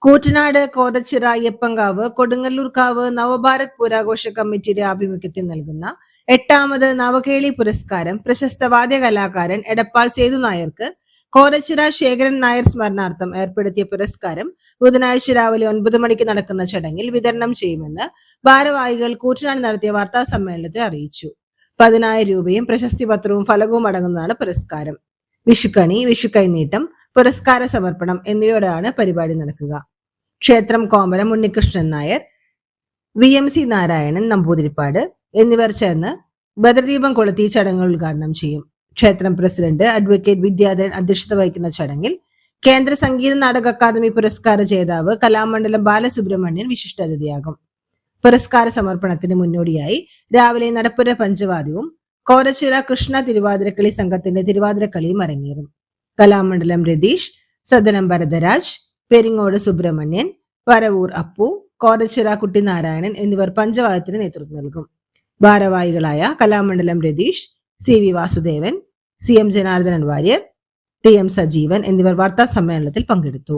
കൂറ്റനാട് കോതച്ചിറ അയ്യപ്പൻകാവ് കൊടുങ്ങല്ലൂർക്കാവ് നവഭാരത് പുരാഘോഷ കമ്മിറ്റിയുടെ ആഭിമുഖ്യത്തിൽ നൽകുന്ന 8ാമത് നവകേളി പുരസ്കാരം പ്രശസ്ത വാദ്യകലാകാരൻ എടപ്പാൾ സേതു നായർക്ക് കോതച്ചിറ ശേഖരൻ നായർ സ്മരണാർത്ഥം ഏർപ്പെടുത്തിയ പുരസ്കാരം ബുധനാഴ്ച രാവിലെ 9 മണിക്ക് നടക്കുന്ന ചടങ്ങിൽ വിതരണം ചെയ്യുമെന്ന് ഭാരവാഹികൾ കൂറ്റനാട് നടത്തിയ വാർത്താ സമ്മേളനത്തിൽ അറിയിച്ചു. 10,000 രൂപയും പ്രശസ്തി പത്രവും ഫലകവും അടങ്ങുന്നതാണ് പുരസ്കാരം. വിഷുക്കണി, വിഷുക്കൈനീട്ടം, പുരസ്കാര സമർപ്പണം എന്നിവയോടെയാണ് പരിപാടി നടക്കുക. ക്ഷേത്രം കോമരം ഉണ്ണികൃഷ്ണൻ നായർ, VMC നാരായണൻ നമ്പൂതിരിപ്പാട് എന്നിവർ ചേർന്ന് ബദർദീപം കൊളുത്തി ചടങ്ങുകൾ ഉദ്ഘാടനം ചെയ്യും. ക്ഷേത്രം പ്രസിഡന്റ് അഡ്വക്കേറ്റ് വിദ്യാധരൻ അധ്യക്ഷത വഹിക്കുന്ന ചടങ്ങിൽ കേന്ദ്ര സംഗീത നാടക അക്കാദമി പുരസ്കാര ജേതാവ് കലാമണ്ഡലം ബാലസുബ്രഹ്മണ്യൻ വിശിഷ്ടാതിഥിയാകും. പുരസ്കാര സമർപ്പണത്തിന് മുന്നോടിയായി രാവിലെ നടപ്പുര പഞ്ചവാദ്യവും കോതച്ചിറ കൃഷ്ണ തിരുവാതിരക്കളി സംഘത്തിന്റെ തിരുവാതിരക്കളിയും അരങ്ങേറും. കലാമണ്ഡലം രതീഷ്, സദനം ഭരതരാജ്, പെരിങ്ങോട് സുബ്രഹ്മണ്യൻ, വരവൂർ അപ്പു, കോതച്ചിറ കുട്ടിനാരായണൻ എന്നിവർ പഞ്ചവാദ്യത്തിന് നേതൃത്വം നൽകും. ഭാരവാഹികളായ Kalamandalam Ratheesh, CV Vasudevan, CM Janardhanan Warrier, TM Sajeevan എന്നിവർ വാർത്താ സമ്മേളനത്തിൽ പങ്കെടുത്തു.